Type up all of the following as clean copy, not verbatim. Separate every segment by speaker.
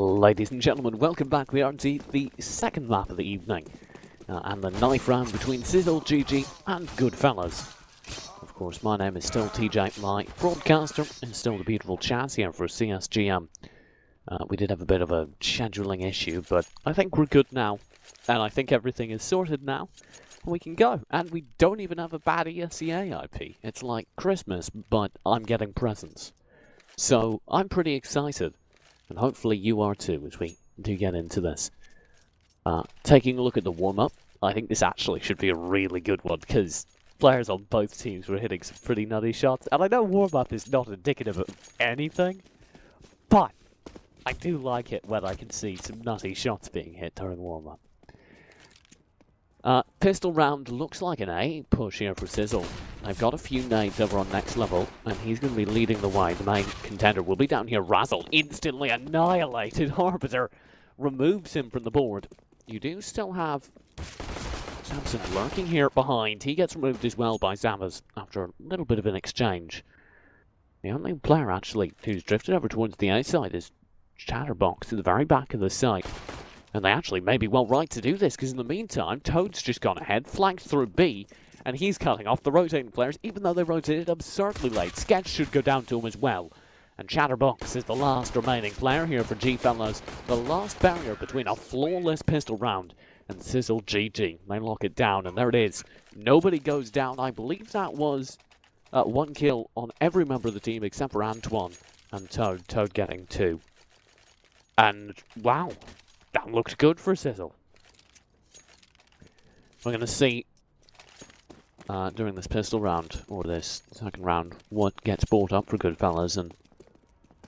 Speaker 1: Ladies and gentlemen, welcome back. We are indeed the second map of the evening, and the knife round between Sizzle, GG, and Goodfellas. Of course, my name is still TJ, my broadcaster, and still the beautiful Chaz here for CSGM. We did have a bit of a scheduling issue, but I think we're good now, and I think everything is sorted now, and we can go. And we don't even have a bad ESEA IP. It's like Christmas, but I'm getting presents. So, I'm pretty excited. And hopefully you are too, as we do get into this. Taking a look at the warm-up, I think this actually should be a really good one, because players on both teams were hitting some pretty nutty shots. And I know warm-up is not indicative of anything, but I do like it when I can see some nutty shots being hit during warm-up. Pistol round looks like an A push here for Sizzle. They've got a few nades over on next level, and he's going to be leading the way. The main contender will be down here. Razzle instantly annihilated. Arbiter removes him from the board. You do still have Samson lurking here behind. He gets removed as well by Zavas after a little bit of an exchange. The only player actually who's drifted over towards the A side is Chatterbox to the very back of the site. And they actually may be well right to do this, because in the meantime, Toad's just gone ahead, flanked through B, and he's cutting off the rotating players, even though they rotated absurdly late. Sketch should go down to him as well. And Chatterbox is the last remaining player here for G-Fellas. The last barrier between a flawless pistol round and Sizzle GG. They lock it down, and there it is. Nobody goes down. I believe that was one kill on every member of the team except for Antoine and Toad. Toad getting 2. And, wow. That looks good for Sizzle. We're going to see during this pistol round, or this second round, what gets brought up for Goodfellas. And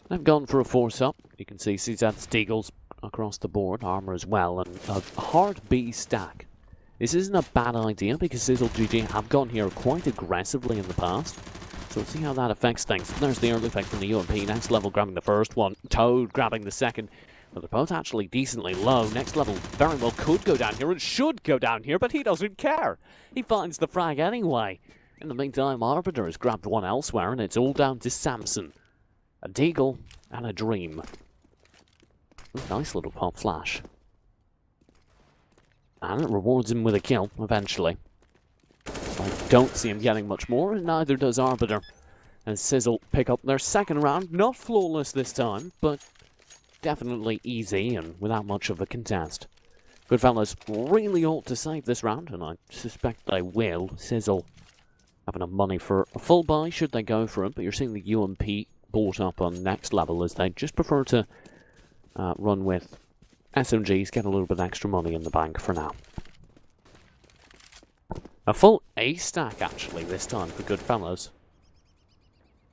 Speaker 1: they've gone for a force-up. You can see CZ Steagles across the board, armor as well, and a hard B stack. This isn't a bad idea because Sizzle GG have gone here quite aggressively in the past. So we'll see how that affects things. There's the early effect from the UMP. Next level grabbing the first one. Toad grabbing the second. But they're both actually decently low. Next level very well could go down here and should go down here, but he doesn't care. He finds the frag anyway. In the meantime, Arbiter has grabbed one elsewhere, and it's all down to Samson. A Deagle and a Dream. Ooh, nice little pop flash. And it rewards him with a kill, eventually. I don't see him getting much more, and neither does Arbiter. As Sizzle pick up their second round. Not flawless this time, but definitely easy and without much of a contest. Goodfellas really ought to save this round, and I suspect they will. Sizzle have enough money for a full buy should they go for it, but you're seeing the UMP bought up on next level as they just prefer to run with SMGs, get a little bit extra money in the bank for now. A full A stack actually this time for Goodfellas.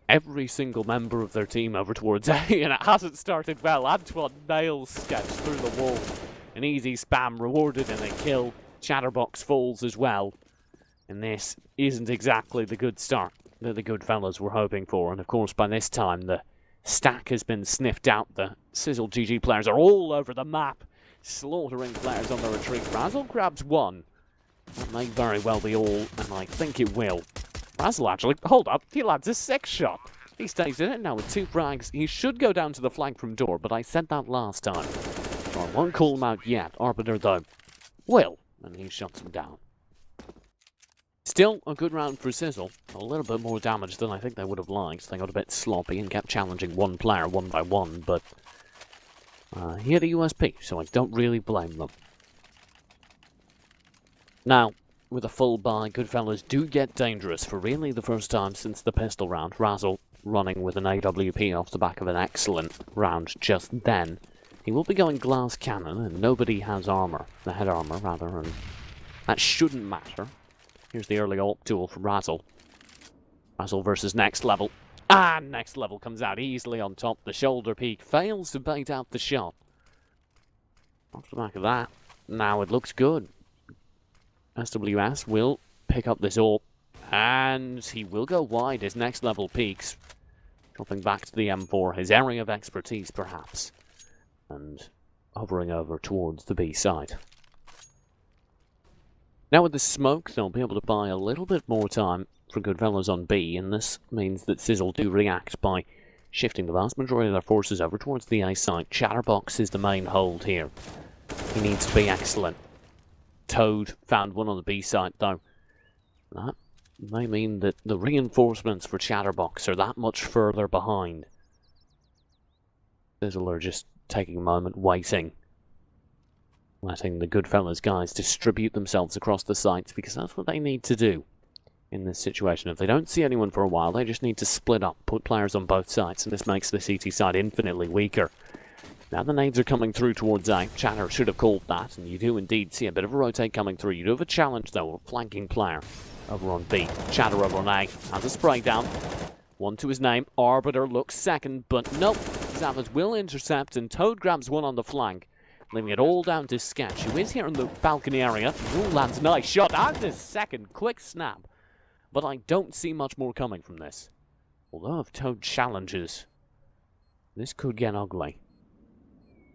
Speaker 1: Every single member of their team over towards A, and it hasn't started well. Antoine nails Sketch through the wall. An easy spam rewarded in a kill. Chatterbox falls as well. And this isn't exactly the good start that the Goodfellas were hoping for. And of course, by this time, the stack has been sniffed out. The Sizzle GG players are all over the map, slaughtering players on the retreat. Razzle grabs one. That may very well be all, and I think it will. Razzle actually, hold up, he lands a 6th shot. He stays in it now with 2 frags. He should go down to the flank from door, but I said that last time. So I won't call him out yet. Arbiter, though, will, and he shuts him down. Still a good round for Sizzle. A little bit more damage than I think they would have liked. They got a bit sloppy and kept challenging one player one by one, but he had a USP, so I don't really blame them. Now, with a full buy, Goodfellas do get dangerous for really the first time since the pistol round. Razzle running with an AWP off the back of an excellent round just then. He will be going glass cannon, and nobody has armor. The head armor, rather, and that shouldn't matter. Here's the early ult tool from Razzle. Razzle versus next level. Ah, next level comes out easily on top. The shoulder peak fails to bait out the shot. Off the back of that, now it looks good. SWS will pick up this ult, and he will go wide. His next level peaks, dropping back to the M4, his area of expertise perhaps, and hovering over towards the B side. Now with the smoke, they'll be able to buy a little bit more time for Goodfellas on B, and this means that Sizzle do react by shifting the vast majority of their forces over towards the A side. Chatterbox is the main hold here. He needs to be excellent. Toad found one on the B side, though. That may mean that the reinforcements for Chatterbox are that much further behind. Sizzle are just taking a moment, waiting. Letting the Goodfellas guys distribute themselves across the sites, because that's what they need to do in this situation. If they don't see anyone for a while, they just need to split up, put players on both sides, and this makes the CT side infinitely weaker. Now the nades are coming through towards A. Chatter should have called that, and you do indeed see a bit of a rotate coming through. You do have a challenge, though, a flanking player over on B. Chatter over on A. Has a spray down. One to his name. Arbiter looks second, but nope. Zavas will intercept, and Toad grabs one on the flank, leaving it all down to Sketch, who is here in the balcony area. Ooh, lands nice shot, and the second quick snap. But I don't see much more coming from this. Although if Toad challenges, this could get ugly.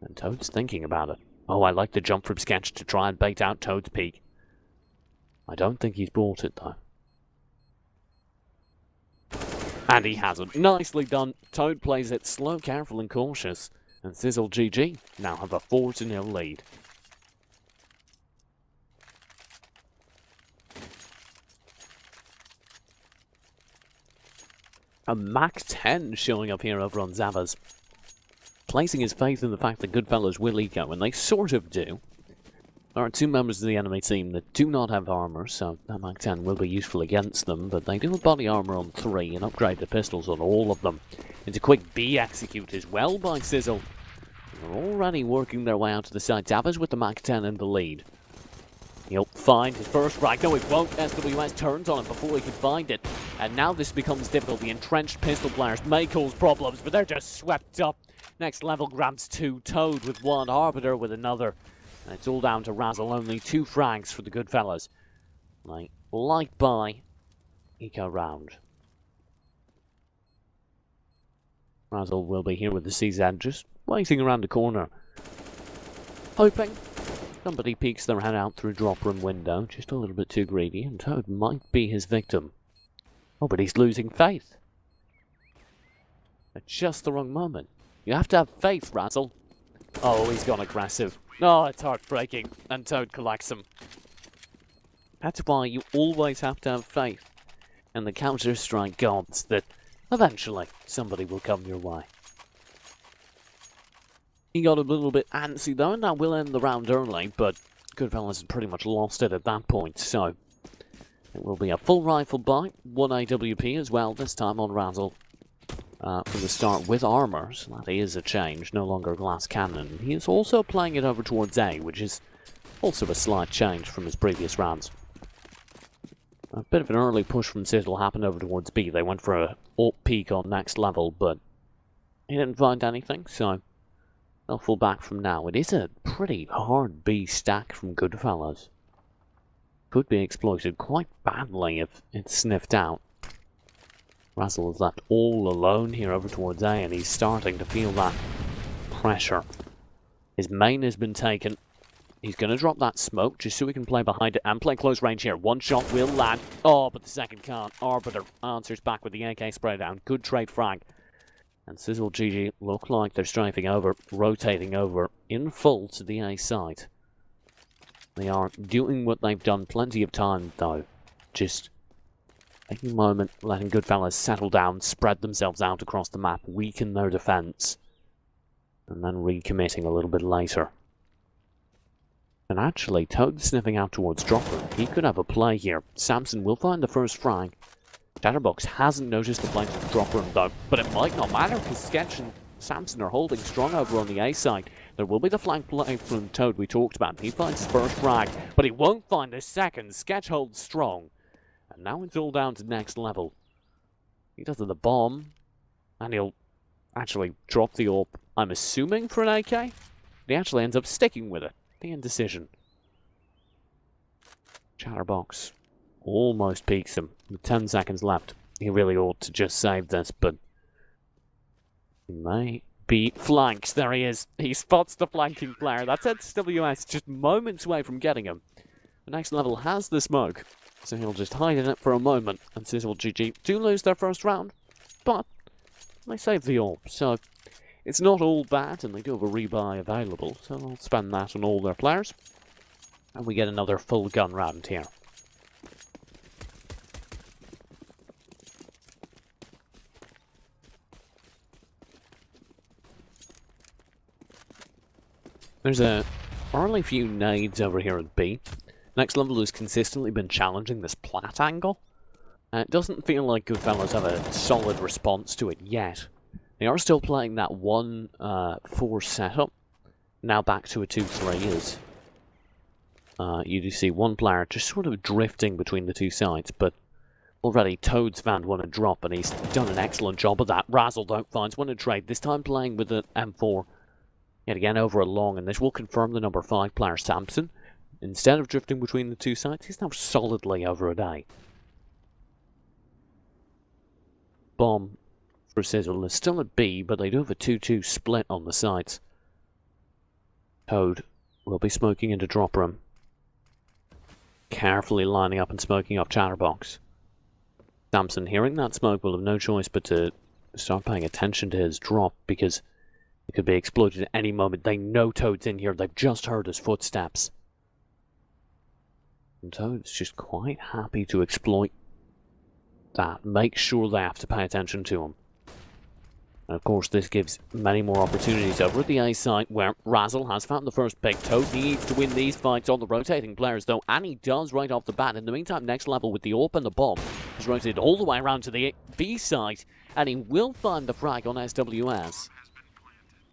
Speaker 1: And Toad's thinking about it. Oh, I like the jump from Sketch to try and bait out Toad's peak. I don't think he's bought it, though. And he hasn't. Nicely done. Toad plays it slow, careful, and cautious. And Sizzle GG now have a 4-0 lead. A Mach 10 showing up here over on Zavas. Placing his faith in the fact that Goodfellas will eco, and they sort of do. There are two members of the enemy team that do not have armor, so that Mach 10 will be useful against them, but they do have body armor on 3 and upgrade the pistols on all of them. It's a quick B execute as well by Sizzle. They're already working their way out to the side. Zavas with the Mach 10 in the lead. He'll find his first frag. No, he won't. SWS turns on him before he can find it. And now this becomes difficult. The entrenched pistol players may cause problems, but they're just swept up. Next level grabs 2. Toad with 1. Arbiter with another. And it's all down to Razzle. Only 2 frags for the Goodfellas. Light by eco round. Razzle will be here with the CZ, just waiting around the corner. Hoping somebody peeks their head out through drop room window, just a little bit too greedy, and Toad might be his victim. Oh, but he's losing faith. At just the wrong moment. You have to have faith, Razzle. Oh, he's gone aggressive. Oh, it's heartbreaking. And Toad collects him. That's why you always have to have faith in the Counter-Strike gods that eventually somebody will come your way. He got a little bit antsy though, and that will end the round early, but Goodfellas has pretty much lost it at that point, so it will be a full rifle buy, 1 AWP as well, this time on Razzle. From the start with armor, so that is a change, no longer glass cannon. He is also playing it over towards A, which is also a slight change from his previous rounds. A bit of an early push from Sizzle happened over towards B. They went for a AWP peak on next level, but he didn't find anything, so they'll fall back from now. It is a pretty hard B stack from Goodfellas. Could be exploited quite badly if it's sniffed out. Razzle is left all alone here over towards A, and he's starting to feel that pressure. His main has been taken. He's going to drop that smoke just so he can play behind it and play close range here. One shot will land. Oh, but the second can't. Arbiter answers back with the AK spray down. Good trade frag. And Sizzle GG look like they're strafing over, rotating over in full to the A side. They are doing what they've done plenty of time, though. Just taking a moment, letting Goodfellas settle down, spread themselves out across the map, weaken their defense, and then recommitting a little bit later. And actually, Toad sniffing out towards dropper. He could have a play here. Samson will find the first frag. Chatterbox hasn't noticed the flank of drop room though, but it might not matter because Sketch and Samson are holding strong over on the A side. There will be the flank play from Toad we talked about. He finds his first frag, but he won't find his second. Sketch holds strong. And now it's all down to next level. He does the bomb, and he'll actually drop the AWP, I'm assuming, for an AK. But he actually ends up sticking with it. The indecision. Chatterbox almost peaks him with 10 seconds left. He really ought to just save this, but he may be flanked. There he is. He spots the flanking player. That's SWS, just moments away from getting him. The next level has the smoke, so he'll just hide in it for a moment. And Sizzle GG do lose their first round, but they save the orb, so it's not all bad, and they do have a rebuy available, so I'll spend that on all their players. And we get another full gun round here. There's a early few nades over here at B. Next level has consistently been challenging this plat angle. It doesn't feel like Goodfellas have a solid response to it yet. They are still playing that 1-4 setup. Now back to a 2-3 is. You do see one player just sort of drifting between the two sides, but already Toad's found one a drop, and he's done an excellent job of that. Razzle don't finds one a trade, this time playing with an M4. Yet again over a long, and this will confirm the number 5 player, Samson. Instead of drifting between the two sides, he's now solidly over a day. Bomb for Sizzle is still at B, but they do have a 2-2 split on the sides. Toad will be smoking into drop room. Carefully lining up and smoking up Chatterbox. Samson, hearing that smoke, will have no choice but to start paying attention to his drop, because it could be exploited at any moment. They know Toad's in here. They've just heard his footsteps. And Toad's just quite happy to exploit that. Make sure they have to pay attention to him. And of course, this gives many more opportunities over at the A site, where Razzle has found the first pick. Toad needs to win these fights on the rotating players, though, and he does right off the bat. In the meantime, next level with the AWP and the bomb is rotated all the way around to the B site, and he will find the frag on SWS.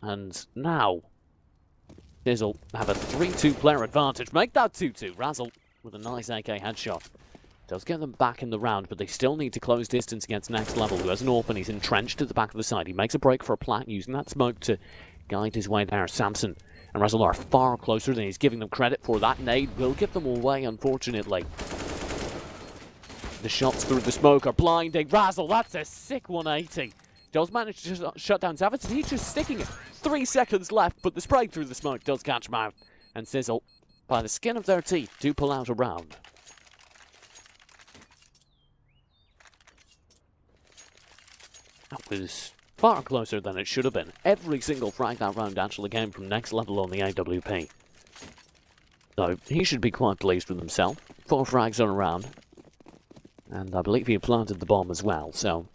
Speaker 1: And now, Sizzle have a 3-2 player advantage. Make that 2-2. Razzle with a nice AK headshot. Does get them back in the round, but they still need to close distance against Next Level, who has an AWP and he's entrenched at the back of the side. He makes a break for a plat, using that smoke to guide his way there. Samson and Razzle are far closer than he's giving them credit for. That nade will give them away, unfortunately. The shots through the smoke are blinding. Razzle, that's a sick 180. Does manage to shut down Savage. He's just sticking it. 3 seconds left, but the spray through the smoke does catch him out. And Sizzle, by the skin of their teeth, do pull out a round. That was far closer than it should have been. Every single frag that round actually came from Next Level on the AWP. So he should be quite pleased with himself. 4 frags on a round. And I believe he planted the bomb as well, so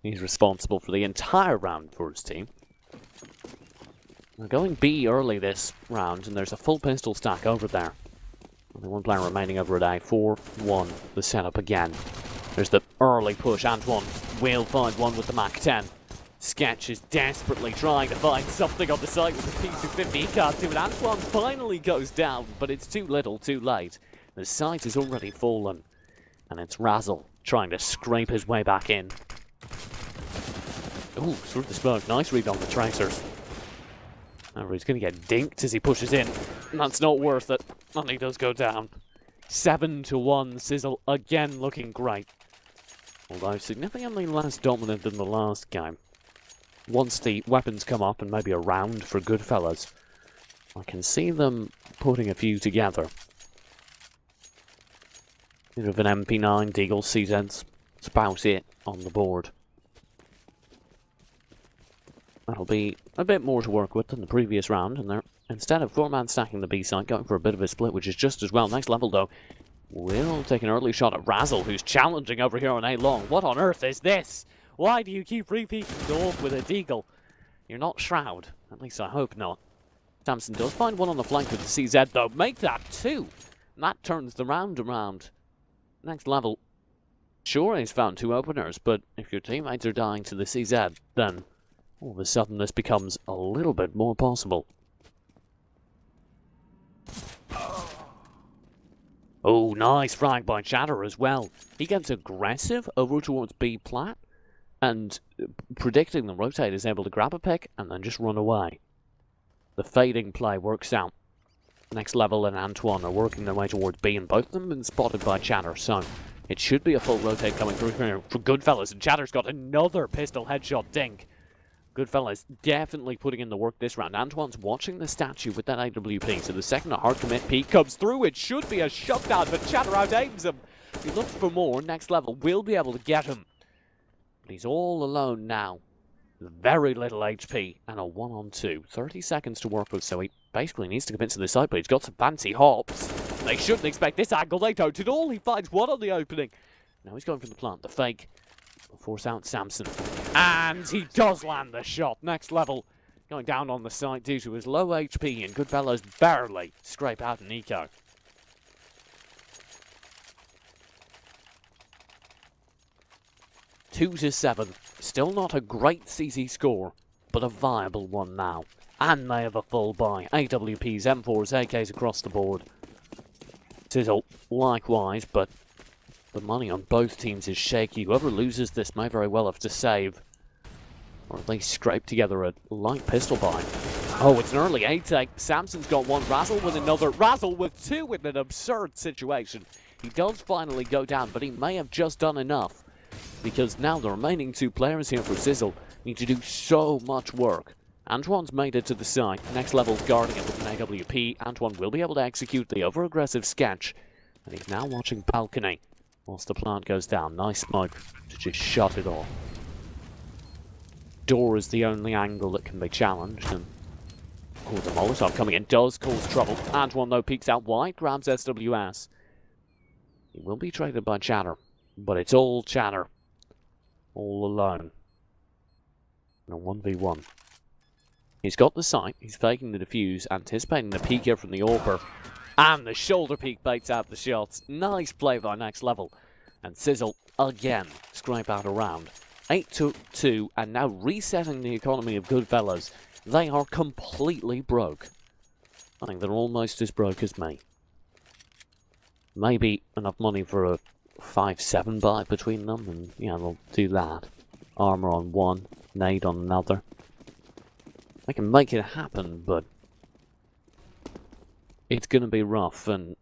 Speaker 1: he's responsible for the entire round for his team. We're going B early this round, and there's a full pistol stack over there. Only one player remaining over at A. 4-1, the setup again. There's the early push. Antoine will find one with the Mac-10. Sketch is desperately trying to find something on the site with the P250. He can't do it. Antoine finally goes down, but it's too little, too late. The site has already fallen, and it's Razzle trying to scrape his way back in. Ooh, through the smoke. Nice read on the tracers. However, he's going to get dinked as he pushes in. That's not worth it. And he does go down. 7-1. Sizzle again looking great. Although significantly less dominant than the last game. Once the weapons come up and maybe a round for Goodfellas, I can see them putting a few together. Bit of an MP9, Deagle, CZs. That's about it on the board. That'll be a bit more to work with than the previous round, and they're, instead of 4-man stacking the B side, going for a bit of a split, which is just as well. Next Level, though, will take an early shot at Razzle, who's challenging over here on A long. What on earth is this? Why do you keep repeating the AWP with a Deagle? You're not Shroud. At least I hope not. Samson does find one on the flank with the CZ, though. Make that 2. And that turns the round around. Next Level, sure, he's found 2 openers, but if your teammates are dying to the CZ, then all of a sudden this becomes a little bit more possible. Oh, nice frag by Chatter as well. He gets aggressive over towards B plat, and predicting the rotate is able to grab a pick and then just run away. The fading play works out. Next Level and Antoine are working their way towards B, and both of them have been spotted by Chatter, so it should be a full rotate coming through here for Goodfellas, and Chatter's got another pistol headshot dink. Goodfellas definitely putting in the work this round. Antoine's watching the statue with that AWP, so the second a hard commit peek comes through, it should be a shutdown, but Chatter out-aims him. He looks for more. Next Level will be able to get him. But he's all alone now. Very little HP and a 1-on-2. 30 seconds to work with, so he basically needs to commit to the side, but he's got some fancy hops. They shouldn't expect this angle, they don't at all. He finds one on the opening. Now he's going for the plant, the fake. Force out Samson. And he does land the shot. Next level. Going down on the side due to his low HP, and Goodfellas barely scrape out an eco. Two to 7. Still not a great CC score, but a viable one now. And they have a full buy. AWPs, M4s, AKs across the board. Sizzle, likewise, but the money on both teams is shaky. Whoever loses this may very well have to save, or at least scrape together a light pistol buy. Oh, it's an early 8-8. Samson's got one. Razzle with another. Razzle with two in an absurd situation. He does finally go down, but he may have just done enough, because now the remaining two players here for Sizzle need to do so much work. Antoine's made it to the side. Next level's guarding it with an AWP. Antoine will be able to execute the over-aggressive sketch, and he's now watching balcony whilst the plant goes down. Nice smoke to just shut it off. Door is the only angle that can be challenged, and the Molotov coming in does cause trouble. Antoine, though, peeks out wide, grabs SWS. He will be traded by Chatter, but it's all Chatter. All alone. And a 1v1. He's got the sight, he's faking the defuse, anticipating the peek here from the AWPer. And the shoulder peek baits out the shots. Nice play by Next Level. And Sizzle, again, scrape out a round. 8-2, and now resetting the economy of Goodfellas. They are completely broke. I think they're almost as broke as me. Maybe enough money for a 5-7 buy between them, and yeah, they'll do that. Armor on one, nade on another. They can make it happen, but it's going to be rough, and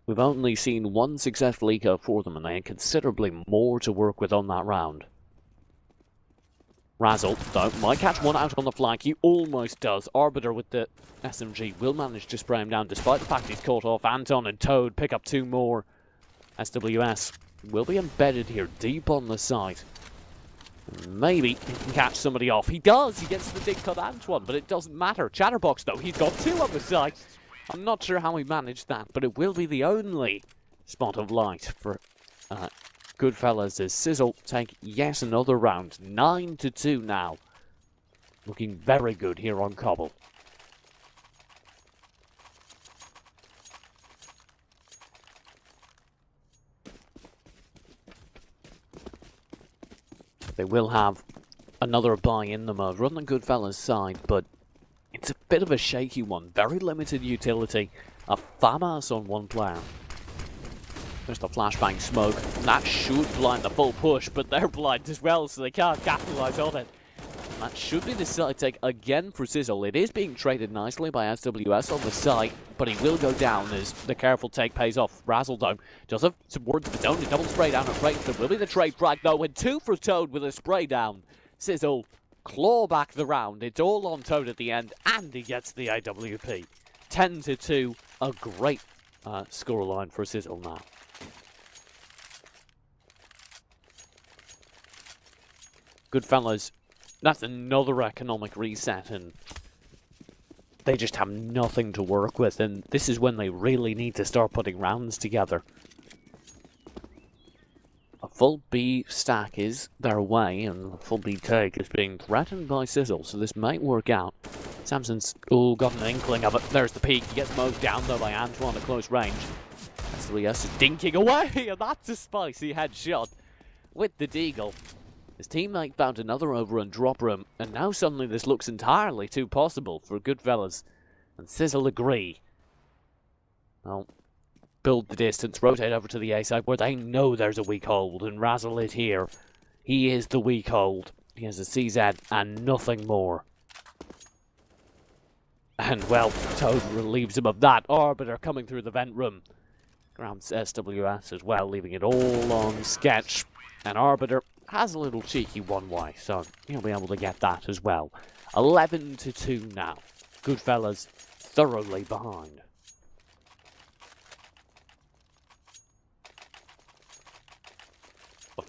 Speaker 1: we've only seen one successful eco for them, and they had considerably more to work with on that round. Razzle, though, might catch one out on the flank. He almost does. Arbiter with the SMG will manage to spray him down, despite the fact he's caught off. Anton and Toad pick up two more. SWS will be embedded here, deep on the site. Maybe he can catch somebody off. He does! He gets the dig cut Antoine, but it doesn't matter. Chatterbox, though, he's got two on the site. I'm not sure how he managed that, but it will be the only spot of light for Goodfellas as Sizzle take yet another round. 9-2 now. Looking very good here on Cobble. They will have another buy in them over on the Goodfellas side, but it's a bit of a shaky one. Very limited utility. A FAMAS on one player. There's the flashbang smoke. That should blind the full push, but they're blind as well, so they can't capitalize on it. That should be the side take again for Sizzle. It is being traded nicely by SWS on the side, but he will go down as the careful take pays off. Razzledome does have some words of his own. A double spray down at range. There will be the trade frag though, and two for Toad with a spray down. Sizzle claw back the round. It's all on Toad at the end, and he gets the AWP. 10-2, a great scoreline for Sizzle now. Goodfellas, that's another economic reset, and they just have nothing to work with, and this is when they really need to start putting rounds together. A full B stack is their way, and a full B take is being threatened by Sizzle, so this might work out. Samson's got an inkling of it. There's the peak. He gets mowed down, though, by Antoine at close range. SWS is dinking away, and that's a spicy headshot with the deagle. His teammate found another over and drop room, and now suddenly this looks entirely too possible for Goodfellas. And Sizzle agree. Well, build the distance, rotate over to the A side where they know there's a weak hold, and Razzle it here. He is the weak hold. He has a CZ and nothing more. And well, Toad relieves him of that. Arbiter coming through the vent room. Grabs SWS as well, leaving it all on sketch. And Arbiter has a little cheeky one way, so he'll be able to get that as well. 11-2 now. Goodfellas thoroughly behind.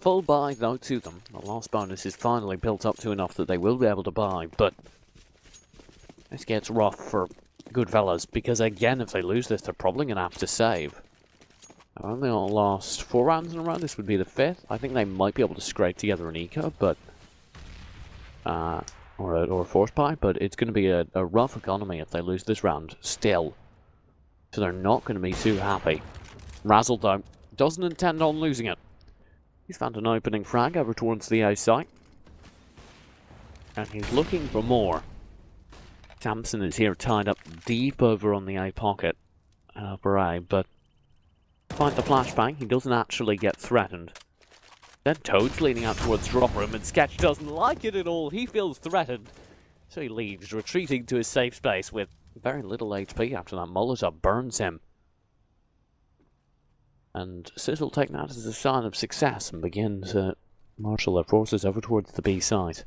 Speaker 1: full buy though to them. The loss bonus is finally built up to enough that they will be able to buy, but this gets rough for Goodfellas, because again, if they lose this, they're probably going to have to save. I've only lost 4 rounds in a row. This would be the 5th. I think they might be able to scrape together an eco, but or a force buy, but it's going to be a rough economy if they lose this round still. So they're not going to be too happy. Razzle, though, doesn't intend on losing it. He's found an opening frag over towards the A site, and he's looking for more. Samson is here tied up deep over on the A pocket for A, but find the flashbang, he doesn't actually get threatened. Then Toad's leaning out towards drop room, and Sketch doesn't like it at all. He feels threatened, so he leaves, retreating to his safe space with very little HP after that Molotov burns him. And Sizzle take that as a sign of success and begin to marshal their forces over towards the B site.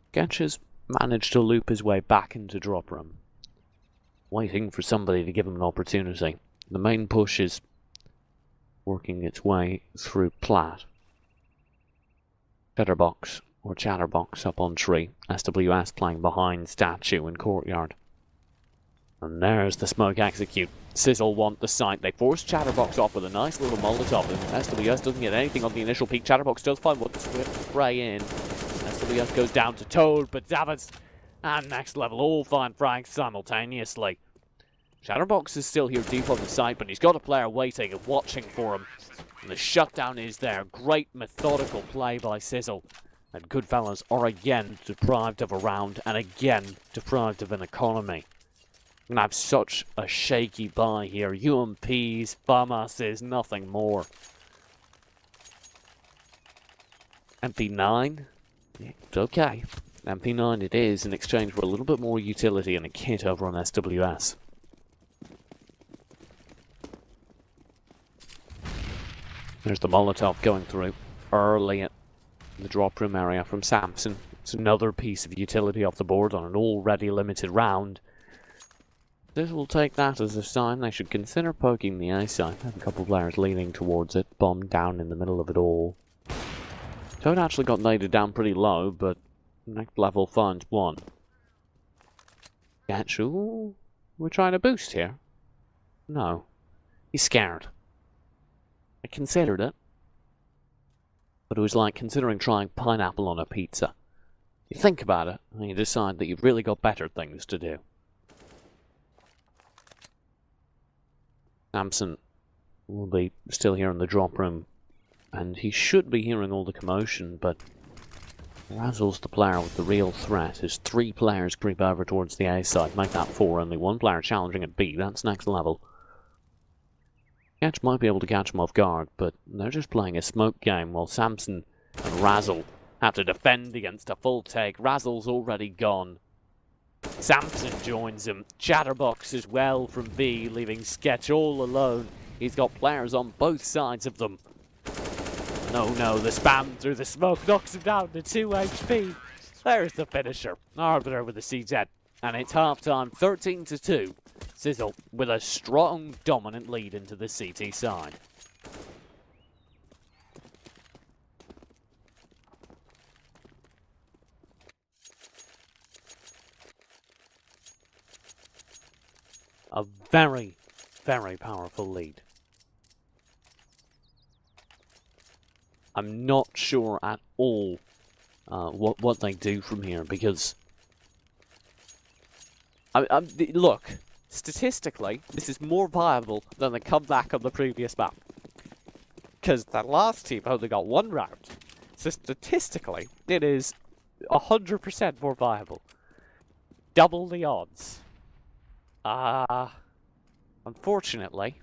Speaker 1: Sketch has managed to loop his way back into drop room, waiting for somebody to give him an opportunity. The main push is working its way through plat. Chatterbox up on tree. SWS playing behind statue in courtyard. And there's the smoke execute. Sizzle want the site. They force Chatterbox off with a nice little Molotov, and SWS doesn't get anything on the initial peak. Chatterbox does find what the swift spray in. SWS goes down to Toad, but Zavas and Next Level all find frags simultaneously. Chatterbox is still here deep on the site, but he's got a player waiting and watching for him. And the shutdown is there. Great methodical play by Sizzle. And Goodfellas are again deprived of a round, and again deprived of an economy. We're going to have such a shaky buy here. UMPs, FAMASs, nothing more. MP9? Yeah, it's okay. MP9 it is, in exchange for a little bit more utility and a kit over on SWS. There's the Molotov going through early at the drop room area from Samson. It's another piece of utility off the board on an already limited round. This will take that as a sign they should consider poking the A site. Have a couple of players leaning towards it, bomb down in the middle of it all. Toad actually got naded down pretty low, but Next Level finds one. Sketch, ooh, we're trying to boost here. No, he's scared. I considered it, but it was like considering trying pineapple on a pizza. You think about it, and you decide that you've really got better things to do. Samson will be still here in the drop room, and he should be hearing all the commotion, but Razzle's the player with the real threat as 3 players creep over towards the A side, make that 4, only 1 player challenging at B, that's Next Level. Sketch might be able to catch him off guard, but they're just playing a smoke game while Samson and Razzle have to defend against a full take. Razzle's already gone. Samson joins him. Chatterbox as well from B, leaving Sketch all alone. He's got players on both sides of them. No, the spam through the smoke knocks him down to 2 HP. There's the finisher. Arbiter with the CZ. And it's half-time, 13-2. Sizzle with a strong, dominant lead into the CT side. A very, very powerful lead. I'm not sure at all what they do from here, because look, statistically, this is more viable than the comeback on the previous map. Because the last team only got 1 round. So statistically, it is 100% more viable. Double the odds. Unfortunately,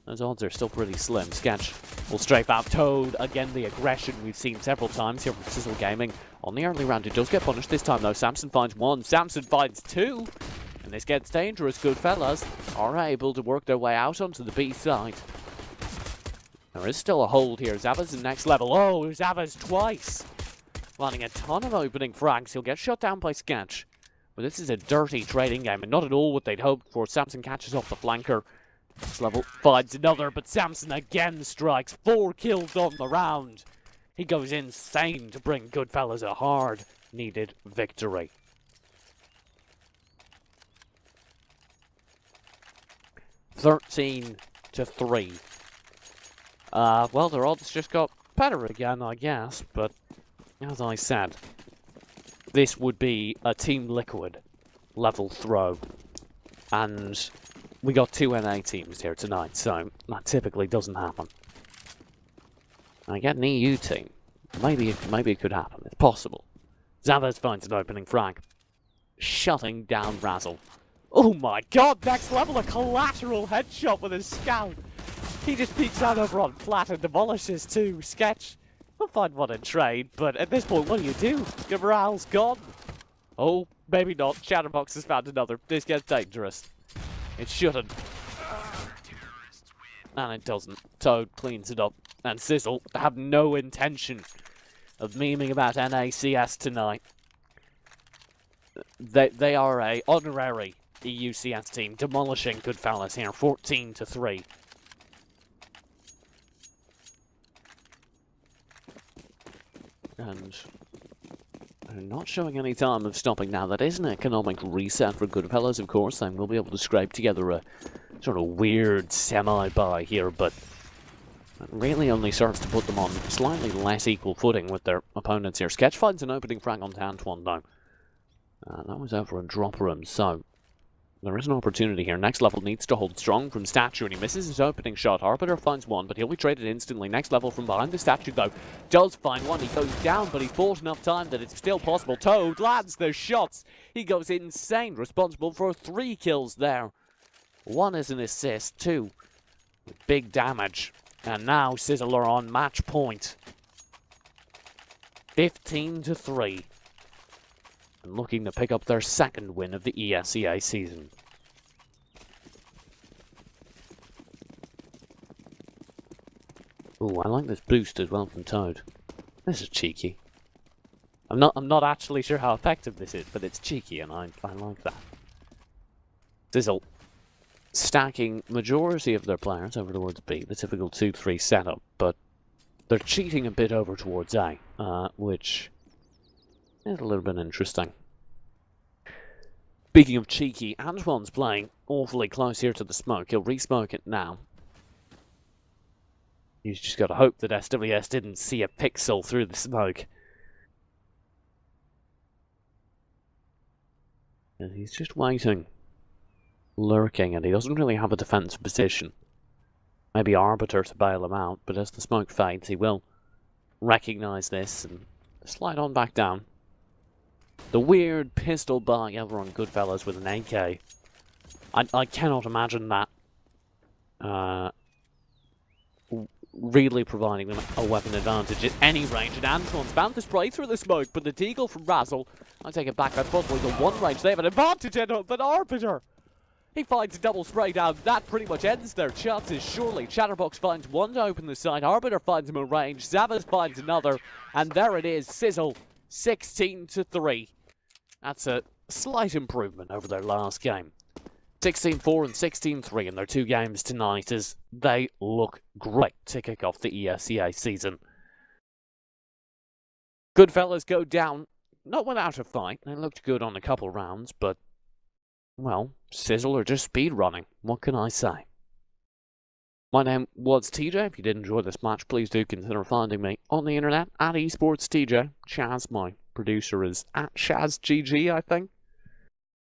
Speaker 1: those odds are still pretty slim. Sketch will strafe out Toad. Again, the aggression we've seen several times here from Sizzle Gaming. On the early round, it does get punished this time, though. Samson finds 1. Samson finds 2. And this gets dangerous. Goodfellas are able to work their way out onto the B side. There is still a hold here. Zavas in Next Level. Oh, Zavas twice. Landing a ton of opening frags. He'll get shut down by Sketch. But this is a dirty trading game, and not at all what they'd hoped for. Samson catches off the flanker. Next level finds another, but Samson again strikes. 4 kills on the round. He goes insane to bring Goodfellas a hard-needed victory. 13-3. Well, their odds just got better again, I guess, but as I said, this would be a Team Liquid level throw, and we got 2 NA teams here tonight, so that typically doesn't happen. I get an EU team. Maybe it could happen. It's possible. Zavas finds an opening frag, shutting down Razzle. Oh my god, next level, a collateral headshot with his scout. He just peeks out over on flat and demolishes 2. Sketch. We'll find one in trade, but at this point, what do? Gabral's gone. Oh, maybe not. Chatterbox has found another. This gets dangerous. It shouldn't. And it doesn't. Toad cleans it up. And Sizzle have no intention of memeing about NACS tonight. They are a honorary EUCS team, demolishing Goodfellas here, 14-3. And they're not showing any time of stopping now. That is an economic reset for Goodfellas, of course, and we'll be able to scrape together a sort of weird semi-buy here, but it really only serves to put them on slightly less equal footing with their opponents here. Sketch finds an opening frag onto Antoine, though. That was over a drop room, so there is an opportunity here. Next level needs to hold strong from Statue, and he misses his opening shot. Arbiter finds one, but he'll be traded instantly. Next level from behind the Statue, though, does find one. He goes down, but he's bought enough time that it's still possible. Toad lands those shots. He goes insane, responsible for 3 kills there. 1 is an assist, 2 with big damage. And now Sizzle are on match point. 15-3. And looking to pick up their 2nd win of the ESEA season. Ooh, I like this boost as well from Toad. This is cheeky. I'm not actually sure how effective this is, but it's cheeky and I like that. Sizzle stacking majority of their players over towards B, the typical 2-3 setup, but they're cheating a bit over towards A, which is a little bit interesting. Speaking of cheeky, Antoine's playing awfully close here to the smoke. He'll re-smoke it now. He's just got to hope that SWS didn't see a pixel through the smoke. And he's just waiting. Lurking, and he doesn't really have a defensive position. Maybe Arbiter to bail him out, but as the smoke fades, he will recognise this and slide on back down. The weird pistol buy over on Goodfellas with an AK. I cannot imagine that really providing them a weapon advantage at any range. And Antoine's bound to spray through the smoke, but the Deagle from Razzle, I take it back, that's probably the one range they have an advantage in, but Arbiter! He finds a double spray down. That pretty much ends their chances, surely. Chatterbox finds one to open the side. Arbiter finds him a range. Zavas finds another. And there it is. Sizzle, 16-3. That's a slight improvement over their last game. 16-4 and 16-3 in their 2 games tonight as they look great to kick off the ESEA season. Goodfellas go down, not without a fight. They looked good on a couple rounds, but well, Sizzle are just speedrunning. What can I say? My name was TJ. If you did enjoy this match, please do consider finding me on the internet at eSportsTJ. Chaz, my producer, is at ShazGG, I think.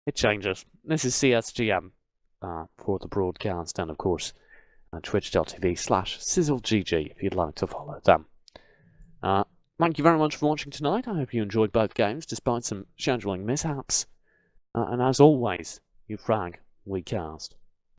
Speaker 1: It changes. This is CSGM for the broadcast, and of course, twitch.tv/SizzleGG if you'd like to follow them. Thank you very much for watching tonight. I hope you enjoyed both games, despite some scheduling mishaps. And as always, you frag, we cast.